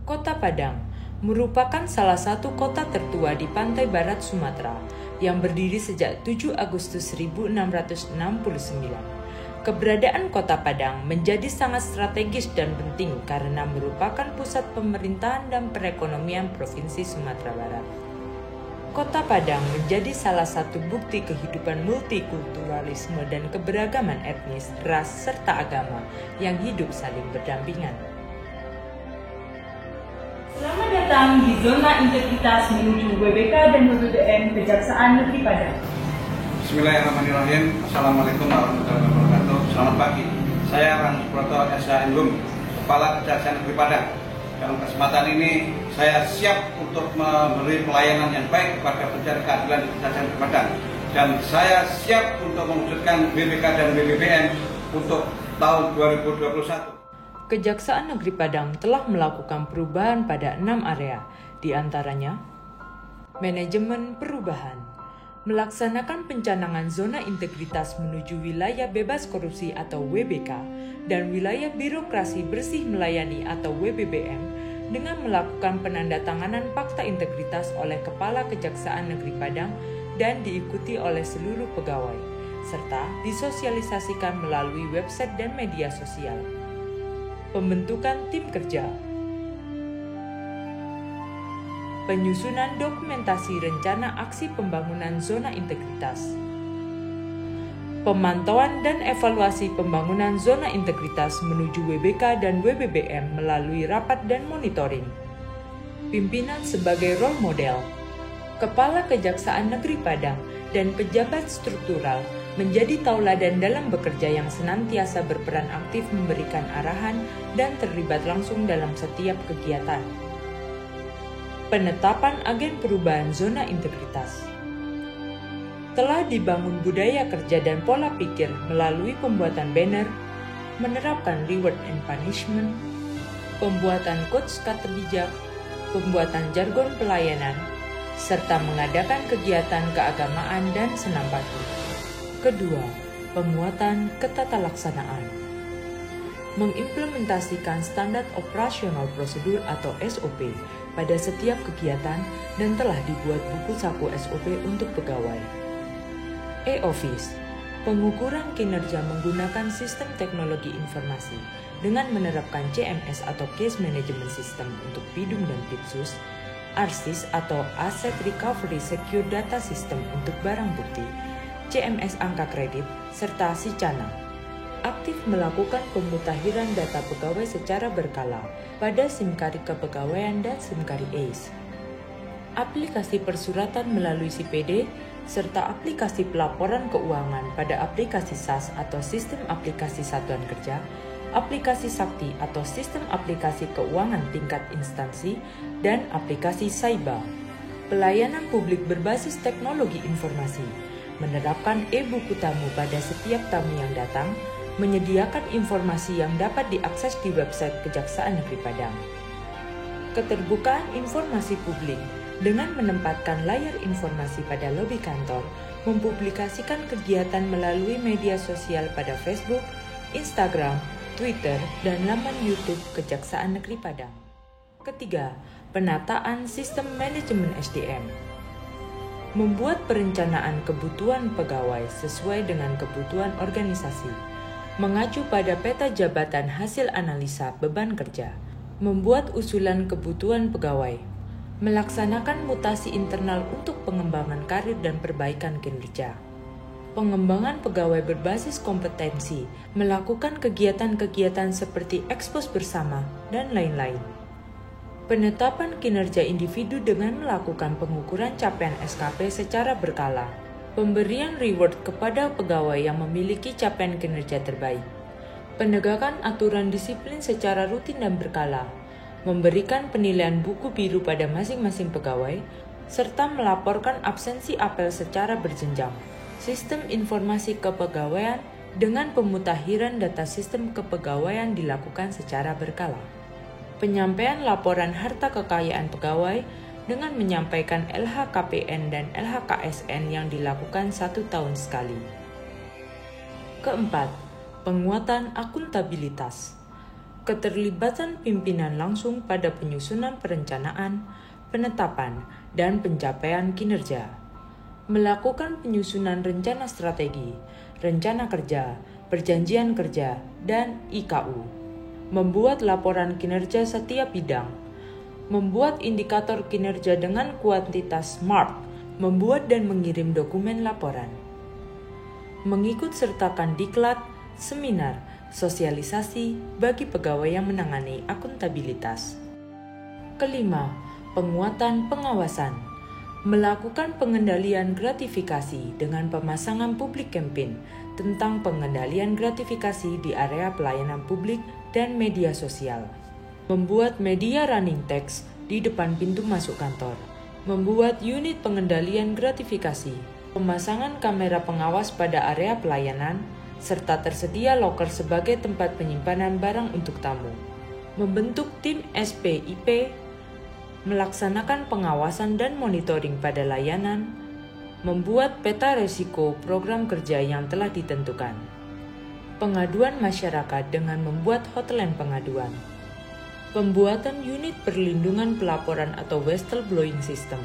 Kota Padang merupakan salah satu kota tertua di pantai barat Sumatera yang berdiri sejak 7 Agustus 1669. Keberadaan Kota Padang menjadi sangat strategis dan penting karena merupakan pusat pemerintahan dan perekonomian Provinsi Sumatera Barat. Kota Padang menjadi salah satu bukti kehidupan multikulturalisme dan keberagaman etnis, ras, serta agama yang hidup saling berdampingan. Selamat datang di zona integritas menuju WBK dan WBBM Kejaksaan Negeri Padang. Bismillahirrahmanirrahim. Assalamualaikum warahmatullahi wabarakatuh. Selamat pagi. Saya Ranus Proto SHM, Kepala Kejaksaan Negeri Padang. Dalam kesempatan ini saya siap untuk memberi pelayanan yang baik kepada pencari keadilan di Kejaksaan Negeri Padang. Dan saya siap untuk mewujudkan WBK dan WBBM untuk tahun 2021. Kejaksaan Negeri Padang telah melakukan perubahan pada 6 area, di antaranya manajemen perubahan, melaksanakan pencanangan zona integritas menuju wilayah bebas korupsi atau WBK dan wilayah birokrasi bersih melayani atau WBBM dengan melakukan penandatanganan fakta integritas oleh Kepala Kejaksaan Negeri Padang dan diikuti oleh seluruh pegawai, serta disosialisasikan melalui website dan media sosial. Pembentukan tim kerja, penyusunan dokumentasi rencana aksi pembangunan zona integritas, pemantauan dan evaluasi pembangunan zona integritas menuju WBK dan WBBM melalui rapat dan monitoring, pimpinan sebagai role model, Kepala Kejaksaan Negeri Padang dan pejabat struktural menjadi tauladan dalam bekerja yang senantiasa berperan aktif memberikan arahan dan terlibat langsung dalam setiap kegiatan. Penetapan agen perubahan zona integritas. Telah dibangun budaya kerja dan pola pikir melalui pembuatan banner, menerapkan reward and punishment, pembuatan coach kata bijak, pembuatan jargon pelayanan, serta mengadakan kegiatan keagamaan dan senam pagi. Kedua, penguatan ketatalaksanaan. Mengimplementasikan standar operasional prosedur atau SOP pada setiap kegiatan dan telah dibuat buku saku SOP untuk pegawai. E-Office, pengukuran kinerja menggunakan sistem teknologi informasi dengan menerapkan CMS atau Case Management System untuk PIDUM dan PIDSUS, ARSIS atau Asset Recovery Secure Data System untuk barang bukti, CMS angka kredit, serta SICANA. Aktif melakukan pemutakhiran data pegawai secara berkala pada SIMKARI Kepegawaian dan SIMKARI ACE. Aplikasi persuratan melalui SIPD, serta aplikasi pelaporan keuangan pada aplikasi SAS atau Sistem Aplikasi Satuan Kerja, aplikasi Sakti atau Sistem Aplikasi Keuangan Tingkat Instansi, dan aplikasi SAIBA. Pelayanan publik berbasis teknologi informasi, menerapkan e-buku tamu pada setiap tamu yang datang, menyediakan informasi yang dapat diakses di website Kejaksaan Negeri Padang. Keterbukaan informasi publik dengan menempatkan layar informasi pada lobi kantor, mempublikasikan kegiatan melalui media sosial pada Facebook, Instagram, Twitter, dan laman YouTube Kejaksaan Negeri Padang. Ketiga, penataan sistem manajemen SDM. Membuat perencanaan kebutuhan pegawai sesuai dengan kebutuhan organisasi, mengacu pada peta jabatan hasil analisa beban kerja, membuat usulan kebutuhan pegawai, melaksanakan mutasi internal untuk pengembangan karir dan perbaikan kinerja, pengembangan pegawai berbasis kompetensi, melakukan kegiatan-kegiatan seperti ekspos bersama, dan lain-lain. Penetapan kinerja individu dengan melakukan pengukuran capaian SKP secara berkala, pemberian reward kepada pegawai yang memiliki capaian kinerja terbaik, penegakan aturan disiplin secara rutin dan berkala, memberikan penilaian buku biru pada masing-masing pegawai, serta melaporkan absensi apel secara berjenjang, sistem informasi kepegawaian dengan pemutakhiran data sistem kepegawaian dilakukan secara berkala. Penyampaian laporan harta kekayaan pegawai dengan menyampaikan LHKPN dan LHKSN yang dilakukan 1 tahun sekali. Keempat, penguatan akuntabilitas. Keterlibatan pimpinan langsung pada penyusunan perencanaan, penetapan, dan pencapaian kinerja. Melakukan penyusunan rencana strategi, rencana kerja, perjanjian kerja, dan IKU. Membuat laporan kinerja setiap bidang. Membuat indikator kinerja dengan kuantitas SMART. Membuat dan mengirim dokumen laporan. Mengikut sertakan diklat, seminar, sosialisasi bagi pegawai yang menangani akuntabilitas. Kelima, penguatan pengawasan. Melakukan pengendalian gratifikasi dengan pemasangan public campaign tentang pengendalian gratifikasi di area pelayanan publik dan media sosial. Membuat media running text di depan pintu masuk kantor. Membuat unit pengendalian gratifikasi. Pemasangan kamera pengawas pada area pelayanan, serta tersedia loker sebagai tempat penyimpanan barang untuk tamu. Membentuk tim SPIP, melaksanakan pengawasan dan monitoring pada layanan, membuat peta risiko program kerja yang telah ditentukan. Pengaduan masyarakat dengan membuat hotline pengaduan. Pembuatan unit perlindungan pelaporan atau whistleblowing system.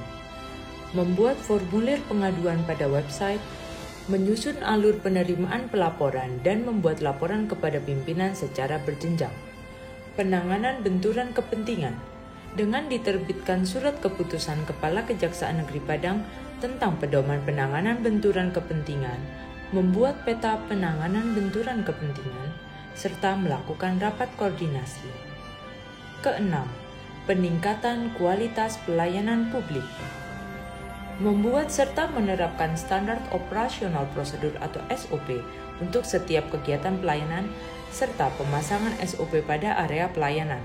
Membuat formulir pengaduan pada website, menyusun alur penerimaan pelaporan dan membuat laporan kepada pimpinan secara berjenjang. Penanganan benturan kepentingan dengan diterbitkan surat keputusan Kepala Kejaksaan Negeri Padang tentang pedoman penanganan benturan kepentingan, membuat peta penanganan benturan kepentingan, serta melakukan rapat koordinasi. Keenam, peningkatan kualitas pelayanan publik. Membuat serta menerapkan standar operasional prosedur atau SOP untuk setiap kegiatan pelayanan serta pemasangan SOP pada area pelayanan.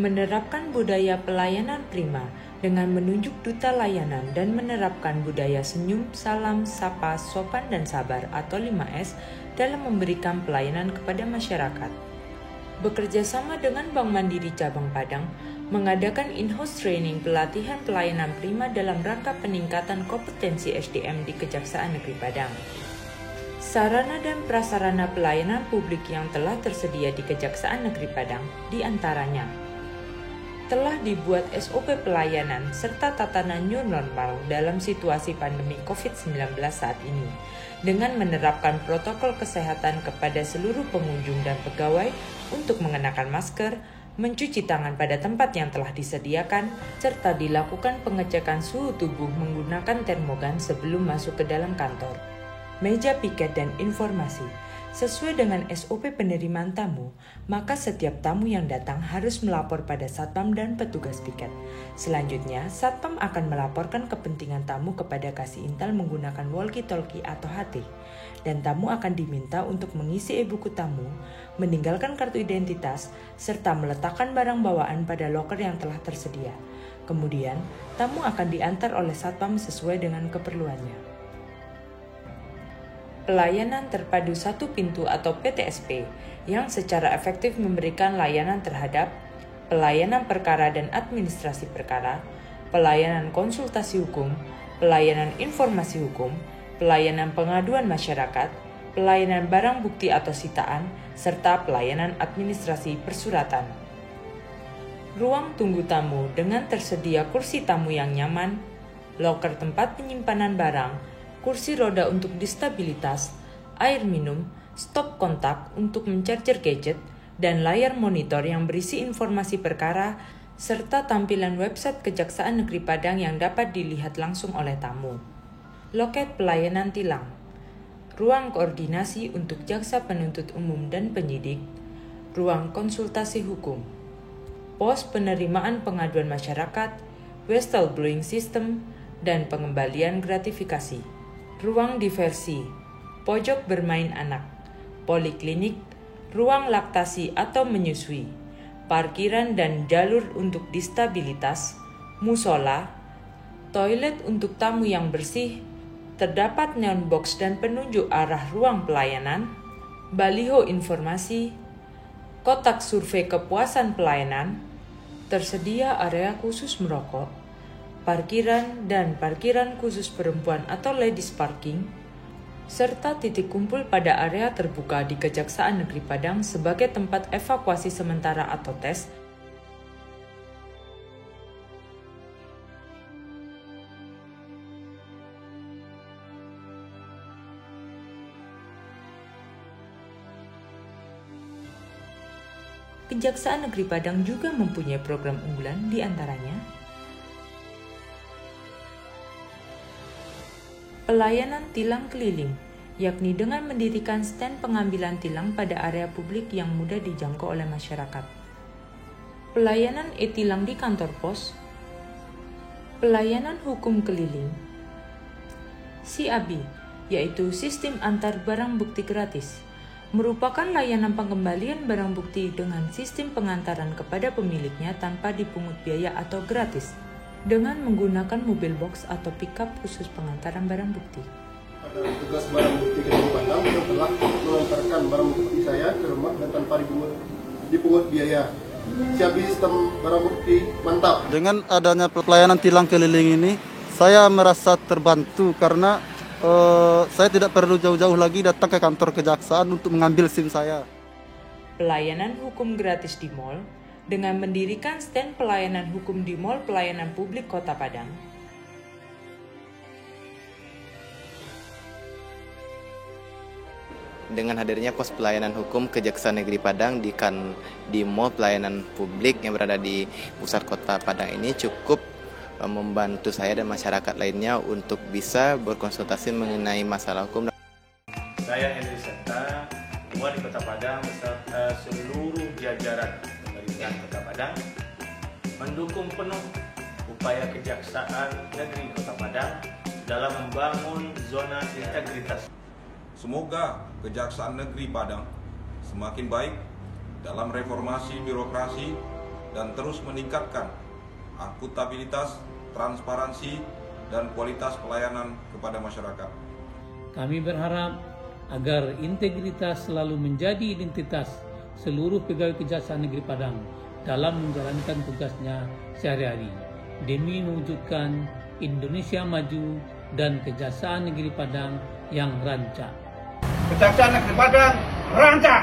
Menerapkan budaya pelayanan prima dengan menunjuk duta layanan dan menerapkan budaya senyum, salam, sapa, sopan, dan sabar atau 5S dalam memberikan pelayanan kepada masyarakat. Bekerja sama dengan Bank Mandiri Cabang Padang, mengadakan in-house training pelatihan pelayanan prima dalam rangka peningkatan kompetensi SDM di Kejaksaan Negeri Padang. Sarana dan prasarana pelayanan publik yang telah tersedia di Kejaksaan Negeri Padang diantaranya telah dibuat SOP pelayanan serta tatanan new normal dalam situasi pandemi COVID-19 saat ini dengan menerapkan protokol kesehatan kepada seluruh pengunjung dan pegawai untuk mengenakan masker, mencuci tangan pada tempat yang telah disediakan, serta dilakukan pengecekan suhu tubuh menggunakan termogan sebelum masuk ke dalam kantor. Meja piket dan informasi. Sesuai dengan SOP penerimaan tamu, maka setiap tamu yang datang harus melapor pada Satpam dan petugas piket. Selanjutnya, Satpam akan melaporkan kepentingan tamu kepada Kasih Intel menggunakan walkie-talkie atau HT, dan tamu akan diminta untuk mengisi e-buku tamu, meninggalkan kartu identitas, serta meletakkan barang bawaan pada loker yang telah tersedia. Kemudian, tamu akan diantar oleh Satpam sesuai dengan keperluannya. Pelayanan terpadu satu pintu atau PTSP yang secara efektif memberikan layanan terhadap pelayanan perkara dan administrasi perkara, pelayanan konsultasi hukum, pelayanan informasi hukum, pelayanan pengaduan masyarakat, pelayanan barang bukti atau sitaan, serta pelayanan administrasi persuratan. Ruang tunggu tamu dengan tersedia kursi tamu yang nyaman, loker tempat penyimpanan barang, kursi roda untuk disabilitas, air minum, stop kontak untuk mencarger gadget, dan layar monitor yang berisi informasi perkara, serta tampilan website Kejaksaan Negeri Padang yang dapat dilihat langsung oleh tamu. Loket pelayanan tilang, ruang koordinasi untuk jaksa penuntut umum dan penyidik, ruang konsultasi hukum, pos penerimaan pengaduan masyarakat, whistleblowing system, dan pengembalian gratifikasi. Ruang diversi, pojok bermain anak, poliklinik, ruang laktasi atau menyusui, parkiran dan jalur untuk disabilitas, musola, toilet untuk tamu yang bersih, terdapat neon box dan penunjuk arah ruang pelayanan, baliho informasi, kotak survei kepuasan pelayanan, tersedia area khusus merokok, parkiran dan parkiran khusus perempuan atau ladies parking, serta titik kumpul pada area terbuka di Kejaksaan Negeri Padang sebagai tempat evakuasi sementara atau tes, Kejaksaan Negeri Padang juga mempunyai program unggulan di antaranya pelayanan tilang keliling, yakni dengan mendirikan stand pengambilan tilang pada area publik yang mudah dijangkau oleh masyarakat. Pelayanan e-tilang di kantor pos, pelayanan hukum keliling, SIABI, yaitu sistem antar barang bukti gratis, merupakan layanan pengembalian barang bukti dengan sistem pengantaran kepada pemiliknya tanpa dipungut biaya atau gratis, dengan menggunakan mobil box atau pickup khusus pengantaran barang bukti. Pada tugas barang bukti Kediri Padang telah mengantarkan barang bukti saya ke rumah dan tanpa dipungut biaya. Siap sistem barang bukti mantap. Dengan adanya pelayanan tilang keliling ini, saya merasa terbantu karena saya tidak perlu jauh-jauh lagi datang ke kantor kejaksaan untuk mengambil SIM saya. Pelayanan hukum gratis di mal, dengan mendirikan stand pelayanan hukum di Mall Pelayanan Publik Kota Padang. Dengan hadirnya pos pelayanan hukum Kejaksaan Negeri Padang di Mall Pelayanan Publik yang berada di pusat Kota Padang ini cukup membantu saya dan masyarakat lainnya untuk bisa berkonsultasi mengenai masalah hukum. Saya Henry Seta, Wali Kota Padang beserta seluruh jajaran pemerintahan Kota Padang mendukung penuh upaya Kejaksaan Negeri Kota Padang dalam membangun zona integritas. Semoga Kejaksaan Negeri Padang semakin baik dalam reformasi birokrasi dan terus meningkatkan akuntabilitas, transparansi, dan kualitas pelayanan kepada masyarakat. Kami berharap agar integritas selalu menjadi identitas seluruh pegawai Kejaksaan Negeri Padang dalam menjalankan tugasnya sehari-hari demi mewujudkan Indonesia maju dan Kejaksaan Negeri Padang yang rancak. Kejaksaan Negeri Padang rancak.